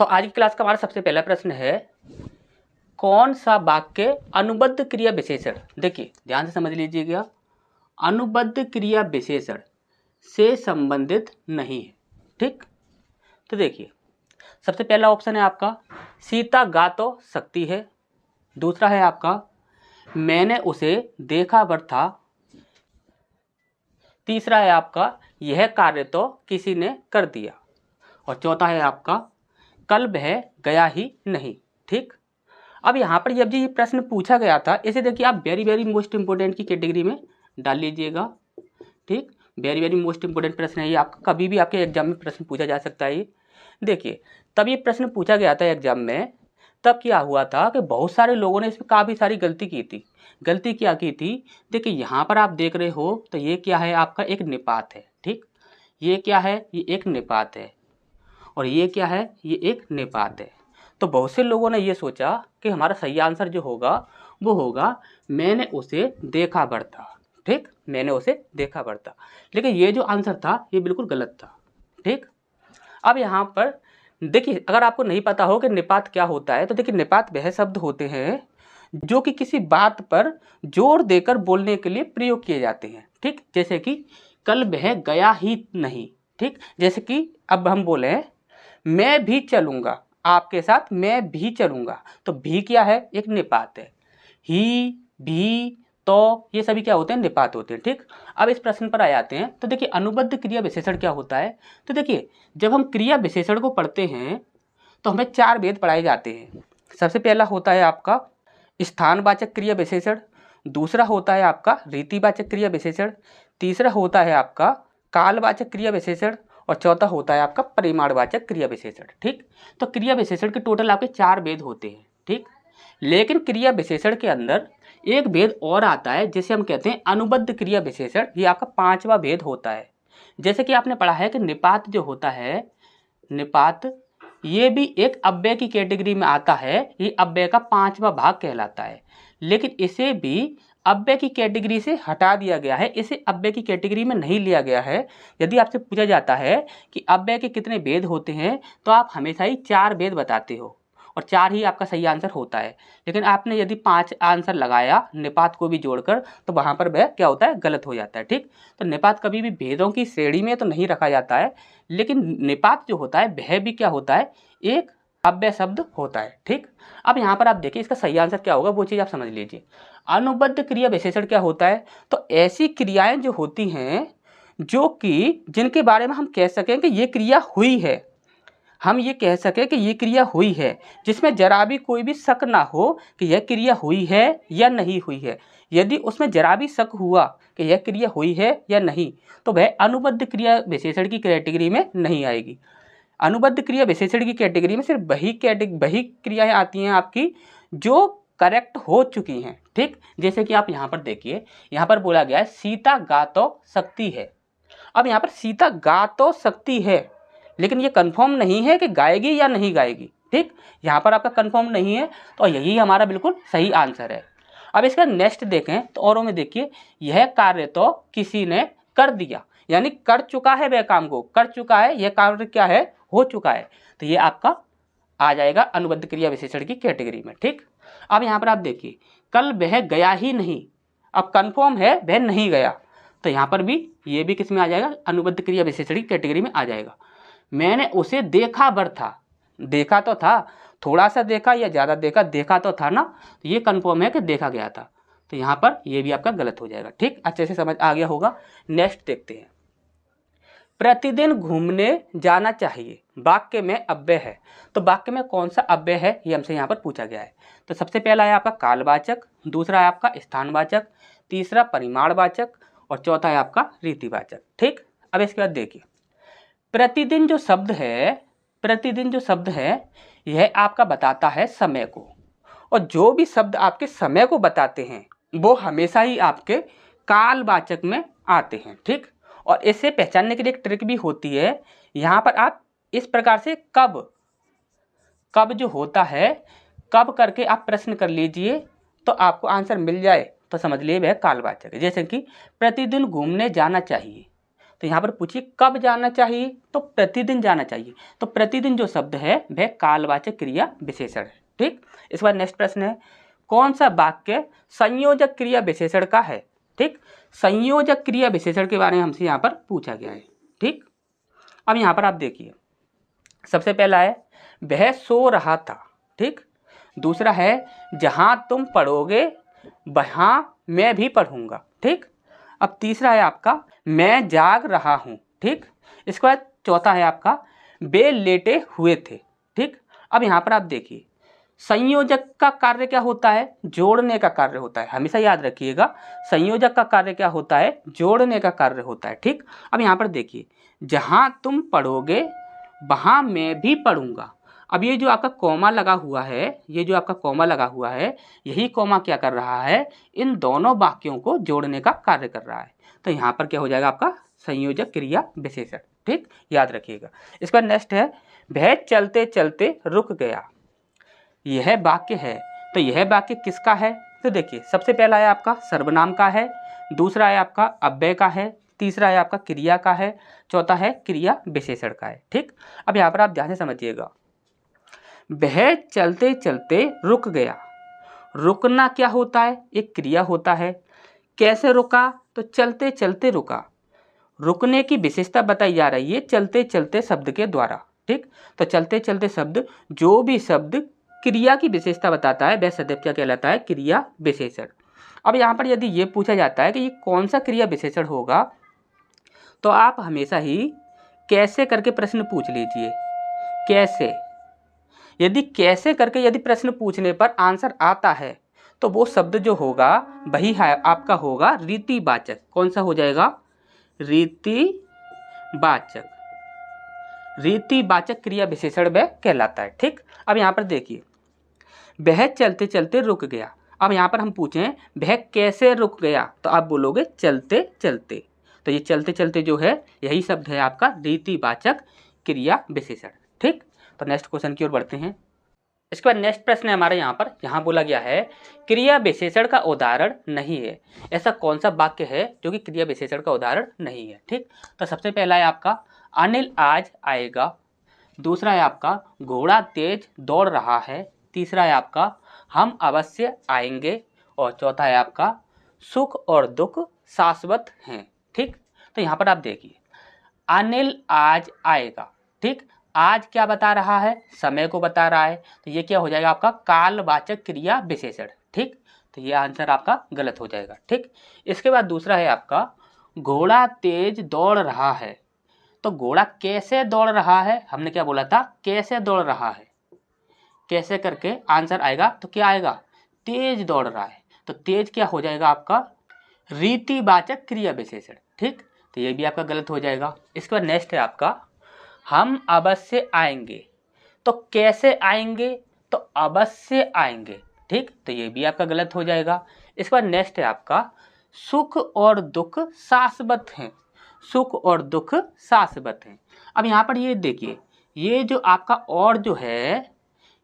तो आज की क्लास का हमारा सबसे पहला प्रश्न है, कौन सा वाक्य अनुबद्ध क्रिया विशेषण, देखिए ध्यान से समझ लीजिएगा, अनुबद्ध क्रिया विशेषण से संबंधित नहीं है। ठीक, तो देखिए सबसे पहला ऑप्शन है आपका सीता गा तो सकती है, दूसरा है आपका मैंने उसे देखा वर था, तीसरा है आपका यह कार्य तो किसी ने कर दिया, और चौथा है आपका कल वह गया ही नहीं। ठीक, अब यहाँ पर जब ये प्रश्न पूछा गया था, इसे देखिए आप वेरी वेरी मोस्ट इंपोर्टेंट की कैटेगरी में डाल लीजिएगा। ठीक, वेरी वेरी मोस्ट इंपोर्टेंट प्रश्न है ये, आपका कभी भी आपके एग्जाम में प्रश्न पूछा जा सकता है। देखिए तब ये प्रश्न पूछा गया था एग्जाम में, तब क्या हुआ था कि बहुत सारे लोगों ने इसमें काफ़ी सारी गलती की थी। गलती क्या की थी, देखिए यहाँ पर आप देख रहे हो तो ये क्या है, आपका एक निपात है। ठीक, ये क्या है, ये एक निपात है, और ये क्या है, ये एक निपात है। तो बहुत से लोगों ने ये सोचा कि हमारा सही आंसर जो होगा वो होगा मैंने उसे देखा वर था। ठीक, मैंने उसे वर था, लेकिन ये जो आंसर था ये बिल्कुल गलत था। ठीक, अब यहाँ पर देखिए अगर आपको नहीं पता हो कि निपात क्या होता है, तो देखिए निपात वह शब्द होते हैं जो कि किसी बात पर जोर देकर बोलने के लिए प्रयोग किए जाते हैं। ठीक, जैसे कि कल वह गया ही नहीं। ठीक, जैसे कि अब हम बोले मैं भी चलूँगा आपके साथ, मैं भी चलूँगा, तो भी क्या है, एक निपात है। ही, भी, तो ये सभी क्या होते हैं, निपात होते हैं। ठीक, अब इस प्रश्न पर आ जाते हैं। तो देखिए अनुबद्ध क्रिया विशेषण क्या होता है, तो देखिए जब हम क्रिया विशेषण को पढ़ते हैं तो हमें 4 भेद पढ़ाए जाते हैं। सबसे पहला होता है आपका स्थानवाचक क्रिया विशेषण, दूसरा होता है आपका रीतिवाचक क्रिया विशेषण, तीसरा होता है आपका कालवाचक क्रिया विशेषण, और चौथा होता है आपका परिमाणवाचक क्रिया विशेषण। ठीक, तो क्रिया विशेषण के टोटल आपके 4 भेद होते हैं। ठीक, लेकिन क्रिया विशेषण के अंदर एक भेद और आता है जिसे हम कहते हैं अनुबद्ध क्रिया विशेषण, ये आपका 5वां भेद होता है। जैसे कि आपने पढ़ा है कि निपात जो होता है, निपात ये भी एक अव्यय की कैटेगरी में आता है, ये अव्यय का 5वां भाग कहलाता है, लेकिन इसे भी अव्यय की कैटेगरी से हटा दिया गया है, इसे अव्यय की कैटेगरी में नहीं लिया गया है। यदि आपसे पूछा जाता है कि अव्यय के कितने भेद होते हैं, तो आप हमेशा ही 4 भेद बताते हो, और 4 ही आपका सही आंसर होता है। लेकिन आपने यदि 5 आंसर लगाया निपात को भी जोड़कर, तो वहाँ पर वह क्या होता है, गलत हो जाता है। ठीक, तो निपात कभी भी भेदों की श्रेणी में तो नहीं रखा जाता है, लेकिन निपात जो होता है वह भी क्या होता है, एक अव्यय शब्द होता है। ठीक, अब यहाँ पर आप देखिए इसका सही आंसर क्या होगा, वो चीज़ आप समझ लीजिए। अनुबद्ध क्रिया विशेषण क्या होता है, तो ऐसी क्रियाएं जो होती हैं जो कि जिनके बारे में हम कह सकें कि ये क्रिया हुई है, हम ये कह सकें कि ये क्रिया हुई है, जिसमें जरा भी कोई भी शक ना हो कि यह क्रिया हुई है या नहीं हुई है। यदि उसमें जरा भी शक हुआ कि यह क्रिया हुई है या नहीं, तो वह अनुबद्ध क्रिया विशेषण की कैटेगरी में नहीं आएगी। अनुबद्ध क्रिया विशेषण की कैटेगरी में सिर्फ वही क्रियाएं आती हैं आपकी जो करेक्ट हो चुकी हैं। ठीक, जैसे कि आप यहाँ पर देखिए, यहाँ पर बोला गया है सीता गा तो सकती है। अब यहाँ पर सीता गा तो सकती है, लेकिन ये कंफर्म नहीं है कि गाएगी या नहीं गाएगी। ठीक, यहाँ पर आपका कंफर्म नहीं है, तो यही हमारा बिल्कुल सही आंसर है। अब इसका नेक्स्ट देखें तो औरों में देखिए, यह कार्य तो किसी ने कर दिया, यानी कर चुका है, वह काम को कर चुका है, यह कार्य क्या है, हो चुका है, तो ये आपका आ जाएगा अनुबद्ध क्रिया विशेषण की कैटेगरी में। ठीक, अब यहाँ पर आप देखिए कल वह गया ही नहीं, अब कंफर्म है वह नहीं गया, तो यहाँ पर भी ये भी किस में आ जाएगा, अनुबद्ध क्रिया विशेषण की कैटेगरी में आ जाएगा। मैंने उसे देखा वर था, देखा तो था, थोड़ा सा देखा या ज़्यादा देखा, देखा तो था ना, तो ये कंफर्म है कि देखा गया था, तो यहाँ पर ये भी आपका गलत हो जाएगा। ठीक, अच्छे से समझ आ गया होगा। नेक्स्ट देखते हैं, प्रतिदिन घूमने जाना चाहिए वाक्य में अव्यय है, तो वाक्य में कौन सा अव्यय है ये हमसे यहाँ पर पूछा गया है। तो सबसे पहला है आपका कालवाचक, दूसरा है आपका स्थानवाचक, तीसरा परिमाणवाचक, और चौथा है आपका रीतिवाचक। ठीक, अब इसके बाद देखिए प्रतिदिन जो शब्द है, प्रतिदिन जो शब्द है यह आपका बताता है समय को, और जो भी शब्द आपके समय को बताते हैं वो हमेशा ही आपके कालवाचक में आते हैं। ठीक, और इसे पहचानने के लिए एक ट्रिक भी होती है, यहाँ पर आप इस प्रकार से कब कब जो होता है, कब करके आप प्रश्न कर लीजिए तो आपको आंसर मिल जाए, तो समझ लिए वह कालवाचक है। जैसे कि प्रतिदिन घूमने जाना चाहिए, तो यहाँ पर पूछिए कब जाना चाहिए, तो प्रतिदिन जाना चाहिए। तो प्रतिदिन जो शब्द है वह कालवाचक क्रिया विशेषण है। ठीक, इस बार नेक्स्ट प्रश्न है, कौन सा वाक्य संयोजक क्रिया विशेषण का है। ठीक, संयोजक क्रिया विशेषण के बारे में हमसे यहाँ पर पूछा गया है। ठीक, अब यहाँ पर आप देखिए, सबसे पहला है वह सो रहा था। ठीक, दूसरा है जहां तुम पढ़ोगे वहां मैं भी पढ़ूंगा। ठीक, अब तीसरा है आपका मैं जाग रहा हूं। ठीक, इसके बाद चौथा है आपका वे लेटे हुए थे। ठीक, अब यहाँ पर आप देखिए, संयोजक का कार्य क्या होता है, जोड़ने का कार्य होता है। हमेशा याद रखिएगा, संयोजक का कार्य क्या होता है, जोड़ने का कार्य होता है। ठीक, अब यहाँ पर देखिए, जहां तुम पढ़ोगे वहां मैं भी पढ़ूंगा। अब ये जो आपका कॉमा लगा हुआ है, ये जो आपका कॉमा लगा हुआ है, यही कॉमा क्या कर रहा है, इन दोनों वाक्यों को जोड़ने का कार्य कर रहा है। तो यहाँ पर क्या हो जाएगा आपका संयोजक क्रिया विशेषण। ठीक, याद रखिएगा। इसके बाद नेक्स्ट है वह चलते चलते रुक गया। यह वाक्य है, तो यह वाक्य किसका है, तो देखिए सबसे पहला है आपका सर्वनाम का है, दूसरा है आपका अव्यय का है, तीसरा है आपका क्रिया का है, चौथा है क्रिया विशेषण का है। ठीक, अब यहाँ पर आप ध्यान से समझिएगा, वह चलते चलते रुक गया। रुकना क्या होता है, एक क्रिया होता है। कैसे रुका, तो चलते चलते रुका। रुकने की विशेषता बताई जा रही है चलते चलते शब्द के द्वारा। ठीक, तो चलते चलते शब्द, जो भी शब्द क्रिया की विशेषता बताता है वह सदैव क्या कहलाता है, क्रिया विशेषण। अब यहाँ पर यदि ये पूछा जाता है कि ये कौन सा क्रिया विशेषण होगा, तो आप हमेशा ही कैसे करके प्रश्न पूछ लीजिए। कैसे, यदि कैसे करके यदि प्रश्न पूछने पर आंसर आता है तो वो शब्द जो होगा वही है आपका होगा रीतिवाचक। कौन सा हो जाएगा, रीतिवाचक। रीतिवाचक क्रिया विशेषण वह कहलाता है। ठीक, अब यहाँ पर देखिए, वह चलते चलते रुक गया। अब यहाँ पर हम पूछें वह कैसे रुक गया, तो आप बोलोगे चलते चलते। तो ये चलते चलते जो है यही शब्द है आपका रीतिवाचक क्रिया विशेषण। ठीक, तो नेक्स्ट क्वेश्चन की ओर बढ़ते हैं। इसके बाद नेक्स्ट प्रश्न है हमारे यहाँ पर, यहाँ बोला गया है क्रिया विशेषण का उदाहरण नहीं है। ऐसा कौन सा वाक्य है जो कि क्रिया विशेषण का उदाहरण नहीं है। ठीक, तो सबसे पहला है आपका अनिल आज आएगा, दूसरा है आपका घोड़ा तेज दौड़ रहा है, तीसरा है आपका हम अवश्य आएंगे, और चौथा है आपका सुख और दुख शाश्वत हैं। ठीक, तो यहाँ पर आप देखिए अनिल आज आएगा। ठीक, आज क्या बता रहा है, समय को बता रहा है, तो ये क्या हो जाएगा आपका कालवाचक क्रिया विशेषण। ठीक, तो ये आंसर आपका गलत हो जाएगा। ठीक, इसके बाद दूसरा है आपका घोड़ा तेज दौड़ रहा है। तो घोड़ा कैसे दौड़ रहा है, हमने क्या बोला था, कैसे दौड़ रहा है, कैसे करके आंसर आएगा, तो क्या आएगा, तेज दौड़ रहा है। तो तेज क्या हो जाएगा आपका रीतिवाचक क्रिया विशेषण। ठीक, तो ये भी आपका गलत हो जाएगा। इसके बाद नेक्स्ट है आपका हम अवश्य आएंगे। तो कैसे आएंगे, तो अवश्य आएंगे। ठीक, तो ये भी आपका गलत हो जाएगा। इसके बाद नेक्स्ट है आपका सुख और दुख शाश्वत हैं। सुख और दुख शाश्वत हैं। अब यहाँ पर ये देखिए, ये जो आपका और जो है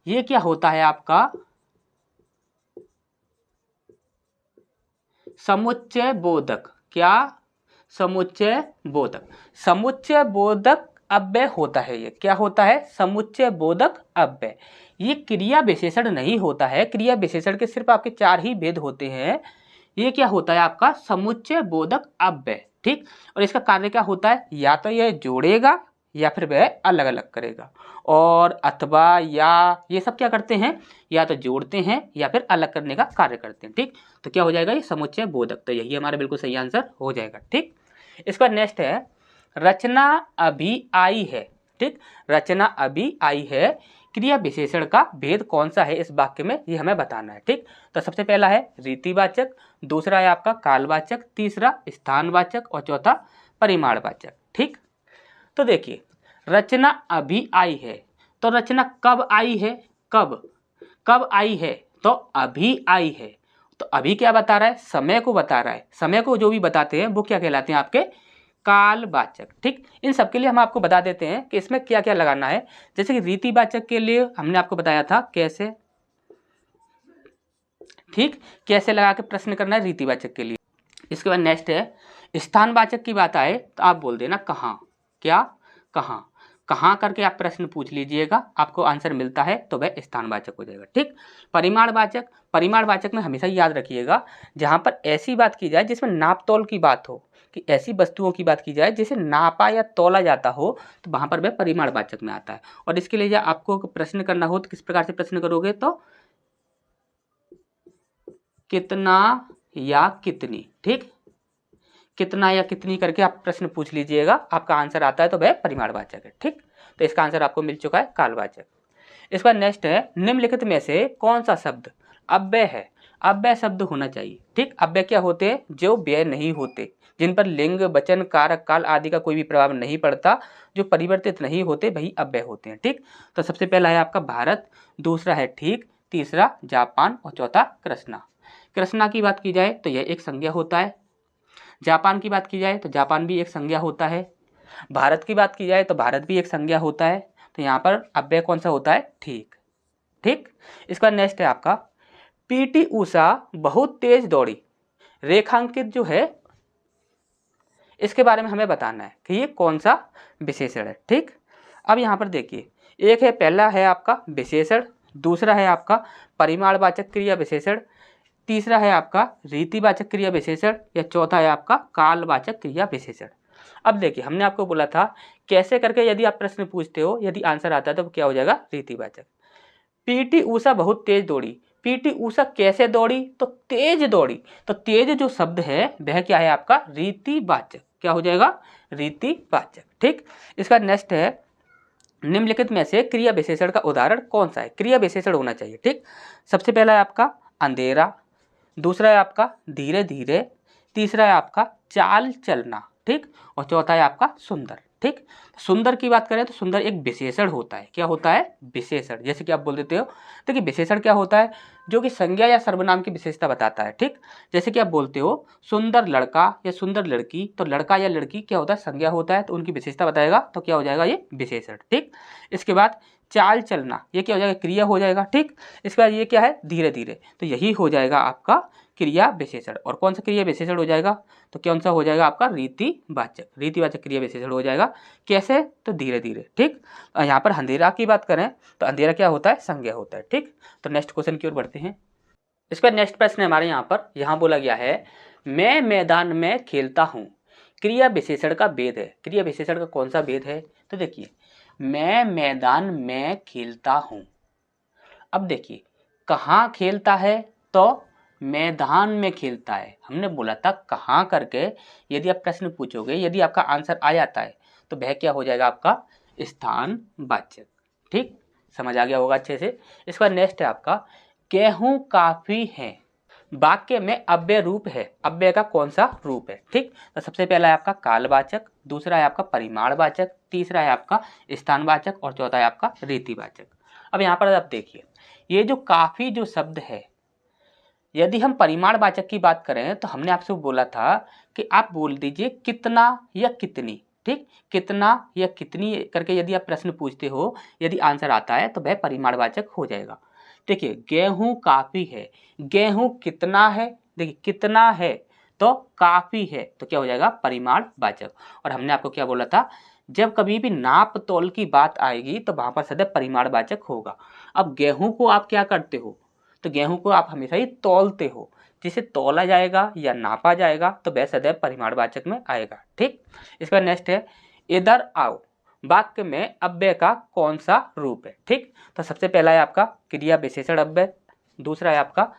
ये क्या होता है आपका समुच्चय बोधक। क्या, समुच्चय बोधक। समुच्चय बोधक अव्यय होता है। ये क्या होता है, समुच्चय बोधक अव्यय। ये क्रिया विशेषण नहीं होता है। क्रिया विशेषण के सिर्फ आपके 4 ही भेद होते हैं। ये क्या होता है आपका समुच्चय बोधक अव्यय। ठीक, और इसका कार्य क्या होता है, या तो ये जोड़ेगा या फिर वह अलग अलग करेगा, और अथवा या ये सब क्या करते हैं, या तो जोड़ते हैं या फिर अलग करने का कार्य करते हैं। ठीक, तो क्या हो जाएगा ये समुच्चय बोधक। तो यही हमारा बिल्कुल सही आंसर हो जाएगा। ठीक, इसके बाद नेक्स्ट है रचना अभी आई है। ठीक, रचना अभी आई है, क्रिया विशेषण का भेद कौन सा है इस वाक्य में, ये हमें बताना है। ठीक, तो सबसे पहला है रीतिवाचक, दूसरा है आपका कालवाचक, तीसरा स्थानवाचक, और चौथा परिमाणवाचक। ठीक, तो देखिए रचना अभी आई है, तो रचना कब आई है, कब कब आई है, तो अभी आई है। तो अभी क्या बता रहा है, समय को बता रहा है। समय को जो भी बताते हैं वो क्या कहलाते हैं आपके कालवाचक। ठीक, इन सब के लिए हम आपको बता देते हैं कि इसमें क्या क्या लगाना है। जैसे कि रीतिवाचक के लिए हमने आपको बताया था कैसे। ठीक, कैसे लगा के प्रश्न करना है रीतिवाचक के लिए। इसके बाद नेक्स्ट है स्थानवाचक की बात आए तो आप बोल देना कहाँ, क्या, कहाँ, कहाँ करके आप प्रश्न पूछ लीजिएगा, आपको आंसर मिलता है तो वह स्थानवाचक हो जाएगा। ठीक। परिमाणवाचक, परिमाणवाचक में हमेशा याद रखिएगा जहाँ पर ऐसी बात की जाए जिसमें नाप तोल की बात हो, कि ऐसी वस्तुओं की बात की जाए जिसे नापा या तोला जाता हो, तो वहाँ पर वह परिमाणवाचक में आता है। और इसके लिए आपको प्रश्न करना हो तो किस प्रकार से प्रश्न करोगे, तो कितना या कितनी। ठीक, कितना या कितनी करके आप प्रश्न पूछ लीजिएगा, आपका आंसर आता है तो वह परिमाणवाचक है। ठीक, तो इसका आंसर आपको मिल चुका है कालवाचक। इसका नेक्स्ट है, निम्नलिखित में से कौन सा शब्द अव्यय है। अव्यय शब्द होना चाहिए। ठीक, अव्यय क्या होते हैं, जो व्यय नहीं होते, जिन पर लिंग, वचन, कारक, काल आदि का कोई भी प्रभाव नहीं पड़ता, जो परिवर्तित नहीं होते, वही अव्यय होते हैं। ठीक, तो सबसे पहला है आपका भारत, दूसरा है ठीक, तीसरा जापान और चौथा कृष्णा। कृष्णा की बात की जाए तो यह एक संज्ञा होता है, जापान की बात की जाए तो जापान भी एक संज्ञा होता है, भारत की बात की जाए तो भारत भी एक संज्ञा होता है। तो यहाँ पर अव्यय कौन सा होता है, ठीक। ठीक, इसका नेक्स्ट है आपका, पीटी ऊषा बहुत तेज दौड़ी। रेखांकित जो है इसके बारे में हमें बताना है कि ये कौन सा विशेषण है। ठीक, अब यहाँ पर देखिए, एक है, पहला है आपका विशेषण, दूसरा है आपका परिमाणवाचक क्रिया विशेषण, तीसरा है आपका रीतिवाचक क्रिया विशेषण, या चौथा है आपका कालवाचक क्रिया विशेषण। अब देखिए, हमने आपको बोला था कैसे करके यदि आप प्रश्न पूछते हो, यदि आंसर आता है तो क्या हो जाएगा, रीतिवाचक। पीटी ऊषा बहुत तेज दौड़ी, पीटी ऊषा कैसे दौड़ी, तो तेज दौड़ी, तो तेज जो शब्द है वह क्या है आपका, रीतिवाचक, क्या हो जाएगा, रीतिवाचक। ठीक, इसका नेक्स्ट है, निम्नलिखित में से क्रिया विशेषण का उदाहरण कौन सा है। क्रिया विशेषण होना चाहिए। ठीक, सबसे पहला है आपका अंधेरा, दूसरा है आपका धीरे धीरे, तीसरा है आपका चाल चलना। ठीक, और चौथा है आपका सुंदर। ठीक, सुंदर की बात करें तो सुंदर एक विशेषण होता है, क्या होता है, विशेषण। जैसे कि आप बोल देते हो, देखिए विशेषण क्या होता है, जो कि संज्ञा या सर्वनाम की विशेषता बताता है। ठीक, जैसे कि आप बोलते हो सुंदर लड़का या सुंदर लड़की, तो लड़का या लड़की क्या होता है, संज्ञा होता है, तो उनकी विशेषता बताएगा, तो क्या हो जाएगा, ये विशेषण। ठीक, इसके बाद चाल चलना, ये क्या हो जाएगा, क्रिया हो जाएगा। ठीक, इसके बाद ये क्या है, धीरे धीरे, तो यही हो जाएगा आपका क्रिया विशेषण। और कौन सा क्रिया विशेषण हो जाएगा, तो कौन सा हो जाएगा आपका, रीतिवाचक। रीतिवाचक क्रिया विशेषण हो जाएगा, कैसे, तो धीरे धीरे। ठीक, यहाँ पर अंधेरा की बात करें तो अंधेरा क्या होता है, संज्ञा होता है। ठीक, तो नेक्स्ट क्वेश्चन की ओर बढ़ते हैं। इसका नेक्स्ट प्रश्न हमारे यहाँ पर बोला गया है, मैं मैदान में खेलता हूँ, क्रिया विशेषण का भेद है। क्रिया विशेषण का कौन सा भेद है, तो देखिए, मैं मैदान में खेलता हूँ। अब देखिए, कहाँ खेलता है, तो मैदान में खेलता है। हमने बोला था कहाँ करके यदि आप प्रश्न पूछोगे, यदि आपका आंसर आ जाता है तो वह क्या हो जाएगा, आपका स्थानवाचक। ठीक, समझ आ गया होगा अच्छे से। इसका नेक्स्ट है आपका, गेहूं काफी है। वाक्य में अव्यय रूप है, अव्यय का कौन सा रूप है। ठीक, तो सबसे पहला है आपका कालवाचक, दूसरा है आपका परिमाणवाचक, तीसरा है आपका स्थानवाचक और चौथा है आपका रीतिवाचक। अब यहाँ पर आप देखिए, ये जो काफी जो शब्द है, यदि हम परिमाणवाचक की बात करें तो हमने आपसे बोला था कि आप बोल दीजिए कितना या कितनी। ठीक, कितना या कितनी करके यदि आप प्रश्न पूछते हो, यदि आंसर आता है तो वह परिमाणवाचक हो जाएगा। देखिए, गेहूं काफी है, गेहूं कितना है, देखिए कितना है तो काफी है, तो क्या हो जाएगा, परिमाणवाचक। और हमने आपको क्या बोला था, जब कभी भी नाप तोल की बात आएगी तो वहां पर सदैव परिमाणवाचक होगा। अब गेहूं को आप क्या करते हो, तो गेहूं को आप हमेशा ही तौलते हो, जिसे तौला जाएगा या नापा जाएगा तो वह सदैव परिमाणवाचक में आएगा। ठीक, इसका नेक्स्ट है, इधर आओ, वाक्य में अव्यय का कौन सा रूप है। ठीक, तो सबसे पहला है आपका क्रिया विशेषण अव्यय, दूसरा है आपका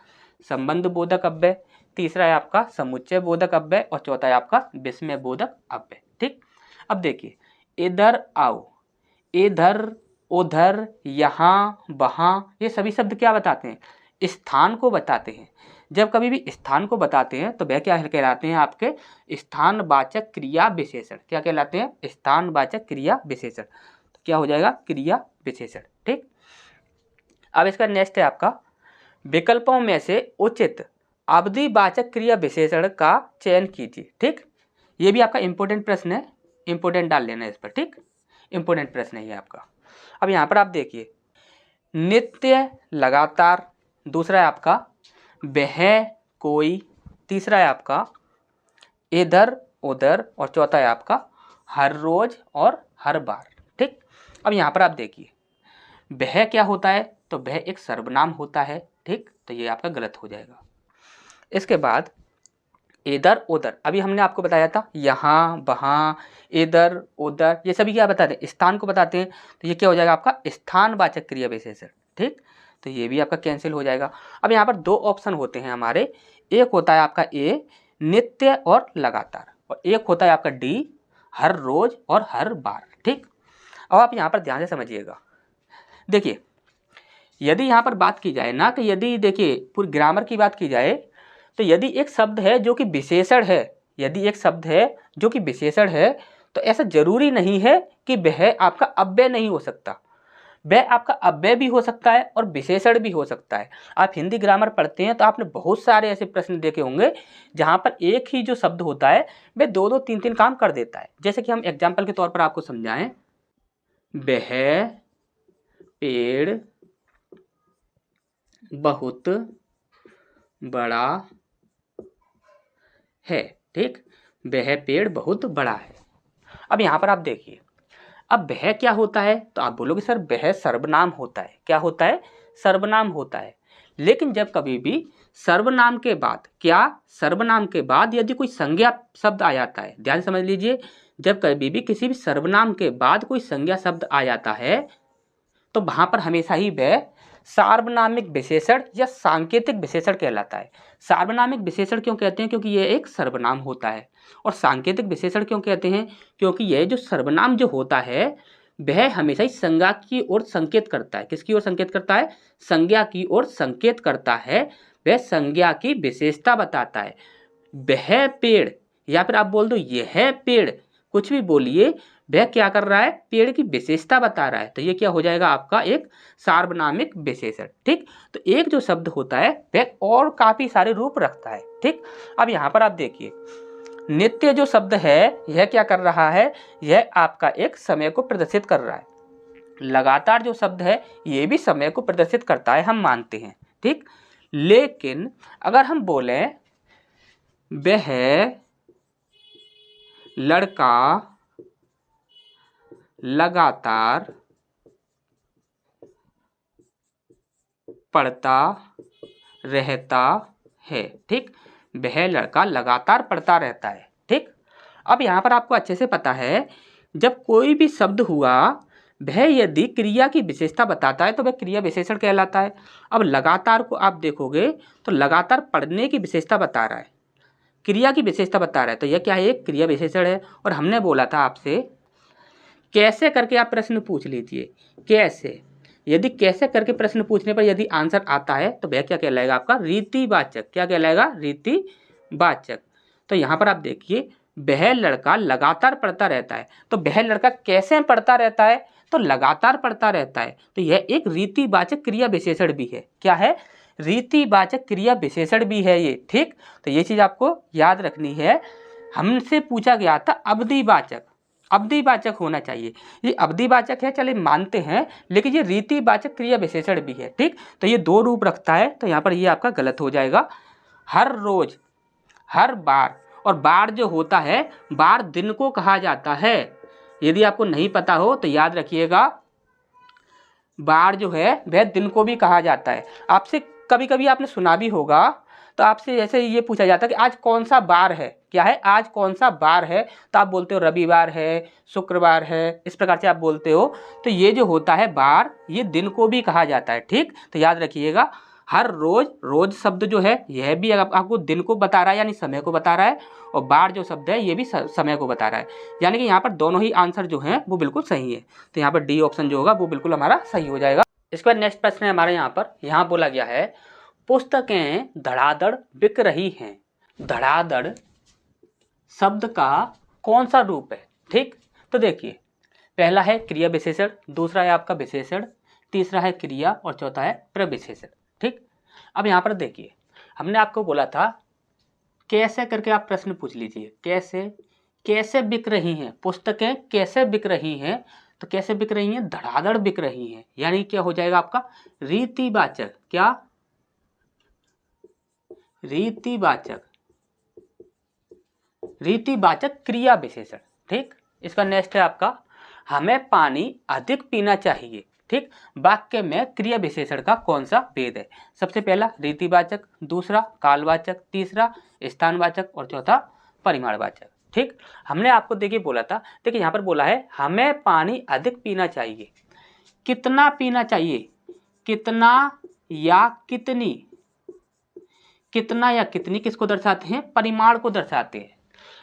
संबंध बोधक अव्यय, तीसरा है आपका समुच्चय बोधक अव्यय और चौथा है आपका विस्मय बोधक अव्यय। ठीक, अब देखिए, इधर आओ, इधर, उधर, यहाँ, वहाँ, ये सभी शब्द क्या बताते हैं, स्थान को बताते हैं। जब कभी भी स्थान को बताते हैं तो वह क्या कहलाते हैं, आपके स्थानवाचक क्रिया विशेषण। क्या कहलाते हैं, स्थानवाचक क्रिया विशेषण। तो क्या हो जाएगा, क्रिया विशेषण। ठीक, अब इसका नेक्स्ट है आपका, विकल्पों में से उचित अवधिवाचक क्रिया विशेषण का चयन कीजिए। ठीक, ये भी आपका इंपॉर्टेंट प्रश्न है, इंपॉर्टेंट डाल लेना इस पर। ठीक, इंपॉर्टेंट प्रश्न है ये आपका। अब यहाँ पर आप देखिए, नित्य, लगातार, दूसरा है आपका वह, कोई, तीसरा है आपका इधर उधर, और चौथा है आपका हर रोज और हर बार। ठीक, अब यहाँ पर आप देखिए वह क्या होता है, तो वह एक सर्वनाम होता है। ठीक, तो ये आपका गलत हो जाएगा। इसके बाद इधर उधर, अभी हमने आपको बताया था यहाँ वहाँ इधर उधर ये सभी क्या बताते हैं, स्थान को बताते हैं। तो ये क्या हो जाएगा आपका स्थानवाचक क्रिया विशेषण। ठीक, तो ये भी आपका कैंसिल हो जाएगा। अब यहाँ पर दो ऑप्शन होते हैं हमारे, एक होता है आपका ए नित्य और लगातार, और एक होता है आपका डी हर रोज और हर बार। ठीक, अब आप यहाँ पर ध्यान से समझिएगा। देखिए यदि यहाँ पर बात की जाए ना, कि यदि देखिए पूरी ग्रामर की बात की जाए, तो यदि एक शब्द है जो कि विशेषण है, यदि एक शब्द है जो कि विशेषण है, तो ऐसा जरूरी नहीं है कि वह आपका अव्यय नहीं हो सकता। वह आपका अव्यय भी हो सकता है और विशेषण भी हो सकता है। आप हिंदी ग्रामर पढ़ते हैं तो आपने बहुत सारे ऐसे प्रश्न देखे होंगे जहाँ पर एक ही जो शब्द होता है वह दो दो तीन तीन काम कर देता है। जैसे कि हम एग्जाम्पल के तौर पर आपको समझाएं, वह पेड़ बहुत बड़ा है। ठीक, वह पेड़ बहुत बड़ा है। अब यहाँ पर आप देखिए, अब वह क्या होता है, तो आप बोलोगे सर वह सर्वनाम होता है। क्या होता है, सर्वनाम होता है। लेकिन जब कभी भी सर्वनाम के बाद, क्या सर्वनाम के बाद यदि कोई संज्ञा शब्द आ जाता है, ध्यान समझ लीजिए, जब कभी भी किसी भी सर्वनाम के बाद कोई संज्ञा शब्द आ जाता है तो वहां पर हमेशा ही वह सार्वनामिक विशेषण या सांकेतिक विशेषण कहलाता है। सार्वनामिक विशेषण क्यों कहते हैं, क्योंकि यह एक सर्वनाम होता है। और सांकेतिक विशेषण क्यों कहते हैं, क्योंकि यह जो सर्वनाम जो होता है वह हमेशा ही संज्ञा की ओर संकेत करता है। किसकी ओर संकेत करता है, संज्ञा की ओर संकेत करता है। वह संज्ञा की विशेषता बताता है। वह पेड़, या फिर आप बोल दो यह पेड़, कुछ भी बोलिए, वह क्या कर रहा है, पेड़ की विशेषता बता रहा है। तो ये क्या हो जाएगा आपका एक सार्वनामिक विशेषण। ठीक, तो एक जो शब्द होता है वह और काफी सारे रूप रखता है। ठीक, अब यहाँ पर आप देखिए नित्य जो शब्द है यह क्या कर रहा है, यह आपका एक समय को प्रदर्शित कर रहा है। लगातार जो शब्द है ये भी समय को प्रदर्शित करता है, हम मानते हैं। ठीक, लेकिन अगर हम बोले वह लड़का लगातार पढ़ता रहता है। ठीक, वह लड़का लगातार पढ़ता रहता है। ठीक, अब यहाँ पर आपको अच्छे से पता है जब कोई भी शब्द हुआ वह यदि क्रिया की विशेषता बताता है तो वह क्रिया विशेषण कहलाता है। अब लगातार को आप देखोगे तो लगातार पढ़ने की विशेषता बता रहा है, क्रिया की विशेषता बता रहा है, तो यह क्या है, एक क्रिया विशेषण है। और हमने बोला था आपसे कैसे करके आप प्रश्न पूछ लीजिए, कैसे, यदि कैसे करके प्रश्न पूछने पर यदि आंसर आता है तो वह क्या कहलाएगा आपका रीतिवाचक। क्या कहलाएगा, रीतिवाचक। तो यहाँ पर आप देखिए वह लड़का लगातार पढ़ता रहता है, तो वह लड़का कैसे पढ़ता रहता है, तो लगातार पढ़ता रहता है। तो यह एक रीतिवाचक क्रिया विशेषण भी है। क्या है, रीतिवाचक क्रिया विशेषण भी है ये। ठीक, तो ये चीज आपको याद रखनी है। हमसे पूछा गया था अवधिवाचक, अवधिवाचक होना चाहिए। ये अवधिवाचक है, चले मानते हैं, लेकिन ये रीतिवाचक क्रिया विशेषण भी है। ठीक, तो ये दो रूप रखता है, तो यहाँ पर ये आपका गलत हो जाएगा। हर रोज, हर बार, और बार जो होता है, बार दिन को कहा जाता है। यदि आपको नहीं पता हो तो याद रखिएगा, बार जो है वह दिन को भी कहा जाता है। आपसे कभी कभी आपने सुना भी होगा, तो आपसे जैसे ये पूछा जाता है कि आज कौन सा बार है, क्या है, आज कौन सा बार है, तो आप बोलते हो रविवार है, शुक्रवार है, इस प्रकार से आप बोलते हो। तो ये जो होता है बार, ये दिन को भी कहा जाता है। ठीक, तो याद रखिएगा हर रोज, रोज शब्द जो है यह भी आपको दिन को बता रहा है, यानी समय को बता रहा है, और बार जो शब्द है ये भी समय को बता रहा है। यानी कि यहाँ पर दोनों ही आंसर जो हैं वो बिल्कुल सही है। तो यहाँ पर डी ऑप्शन जो होगा वो बिल्कुल हमारा सही हो जाएगा। इसके बाद नेक्स्ट प्रश्न है हमारे यहाँ पर, यहाँ बोला गया है पुस्तकें धड़ाधड़ बिक रही हैं। धड़ाधड़ शब्द का कौन सा रूप है। ठीक, तो देखिए पहला है क्रिया विशेषण, दूसरा है आपका विशेषण, तीसरा है क्रिया, और चौथा है प्रविशेषण। ठीक, अब यहाँ पर देखिए हमने आपको बोला था कैसे करके आप प्रश्न पूछ लीजिए, कैसे, कैसे बिक रही हैं पुस्तकें, कैसे बिक रही हैं, तो कैसे बिक रही हैं, धड़ाधड़ बिक रही हैं। यानी क्या हो जाएगा आपका रीतिवाचक। क्या, रीतिवाचक रीतिवाचक क्रिया विशेषण। ठीक, इसका नेक्स्ट है आपका हमें पानी अधिक पीना चाहिए। ठीक, वाक्य में क्रिया विशेषण का कौन सा भेद है? सबसे पहला रीतिवाचक, दूसरा कालवाचक, तीसरा स्थानवाचक और चौथा परिमाणवाचक। ठीक, हमने आपको देखिए बोला था, देखिए यहाँ पर बोला है हमें पानी अधिक पीना चाहिए। कितना पीना चाहिए? कितना या कितनी? कितना या कितनी किसको दर्शाते हैं? परिमाण को दर्शाते हैं।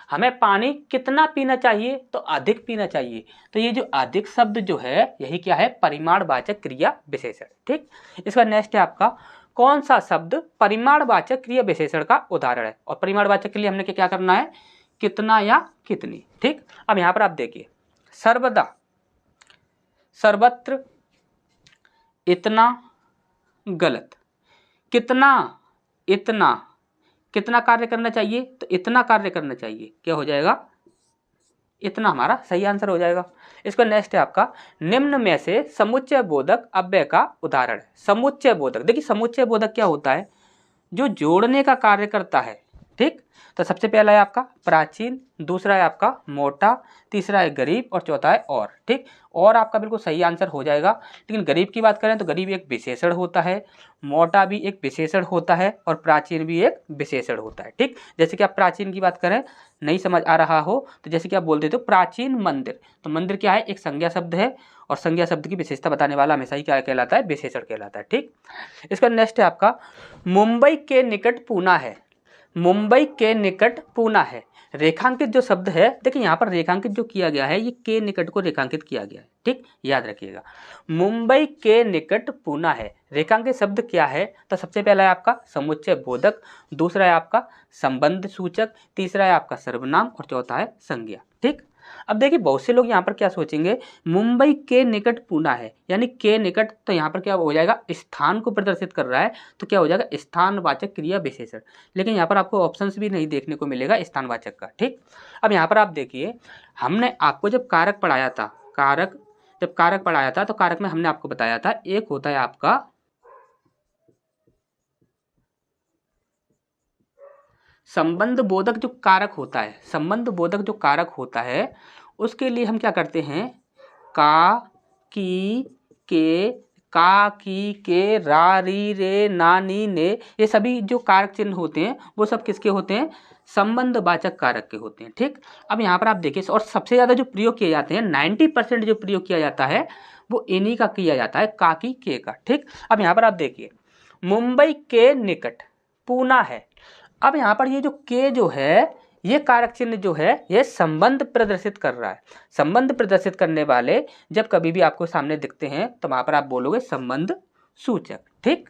हमें पानी कितना पीना चाहिए? तो अधिक पीना चाहिए। तो ये जो अधिक शब्द जो है यही क्या है? परिमाणवाचक क्रिया विशेषण। ठीक, इसका नेक्स्ट है आपका कौन सा शब्द परिमाणवाचक क्रिया विशेषण का उदाहरण है? और परिमाणवाचक के लिए हमने क्या करना है? कितना या कितनी। ठीक, अब यहां पर आप देखिए सर्वदा, सर्वत्र, इतना, गलत। कितना, इतना, कितना कार्य करना चाहिए? तो इतना कार्य करना चाहिए। क्या हो जाएगा? इतना हमारा सही आंसर हो जाएगा। इसका नेक्स्ट है आपका निम्न में से समुच्चय बोधक अव्यय का उदाहरण है। समुच्चय बोधक, देखिए समुच्चय बोधक क्या होता है? जो जोड़ने का कार्य करता है। ठीक, तो सबसे पहला है आपका प्राचीन, दूसरा है आपका मोटा, तीसरा है गरीब और चौथा है और। ठीक, और आपका बिल्कुल सही आंसर हो जाएगा। लेकिन गरीब की बात करें तो गरीब एक विशेषण होता है, मोटा भी एक विशेषण होता है और प्राचीन भी एक विशेषण होता है। ठीक, जैसे कि आप प्राचीन की बात करें, नहीं समझ आ रहा हो तो जैसे कि आप बोल देते हो प्राचीन मंदिर, तो मंदिर क्या है? एक संज्ञा शब्द है और संज्ञा शब्द की विशेषता बताने वाला हमेशा ही क्या कहलाता है? विशेषण कहलाता है। ठीक, इसका नेक्स्ट है आपका मुंबई के निकट पूना है। मुंबई के निकट पूना है। रेखांकित जो शब्द है, देखिए यहाँ पर रेखांकित जो किया गया है ये के निकट को रेखांकित किया गया है। ठीक, याद रखिएगा मुंबई के निकट पूना है। रेखांकित शब्द क्या है? तो सबसे पहला है आपका समुच्चय बोधक, दूसरा है आपका संबंध सूचक, तीसरा है आपका सर्वनाम और चौथा है संज्ञा। ठीक, अब देखिए बहुत से लोग यहाँ पर क्या सोचेंगे, मुंबई के निकट पूना है यानी के निकट, तो यहाँ पर क्या हो जाएगा? स्थान को प्रदर्शित कर रहा है, तो क्या हो जाएगा? स्थानवाचक क्रिया विशेषण। लेकिन यहाँ पर आपको ऑप्शंस भी नहीं देखने को मिलेगा स्थानवाचक का। ठीक, अब यहाँ पर आप देखिए हमने आपको जब कारक पढ़ाया था, जब कारक पढ़ाया था तो कारक में हमने आपको बताया था एक होता है आपका संबंध बोधक जो कारक होता है, संबंध बोधक जो कारक होता है उसके लिए हम क्या करते हैं? का, की, के, का, की, के, रा, री, रे, ना, नी, ने, ये सभी जो कारक चिन्ह होते हैं वो सब किसके होते हैं? संबंधवाचक कारक के होते हैं। ठीक, अब यहाँ पर आप देखिए और सबसे ज़्यादा जो प्रयोग किए जाते हैं 90% जो प्रयोग किया जाता है वो इन्हीं का किया जाता है, का, की, के का। ठीक, अब यहाँ पर आप देखिए मुंबई के निकट पूना है। अब यहाँ पर ये जो के जो है ये कारक चिन्ह जो है ये संबंध प्रदर्शित कर रहा है। संबंध प्रदर्शित करने वाले जब कभी भी आपको सामने दिखते हैं तो वहां पर आप बोलोगे संबंध सूचक। ठीक,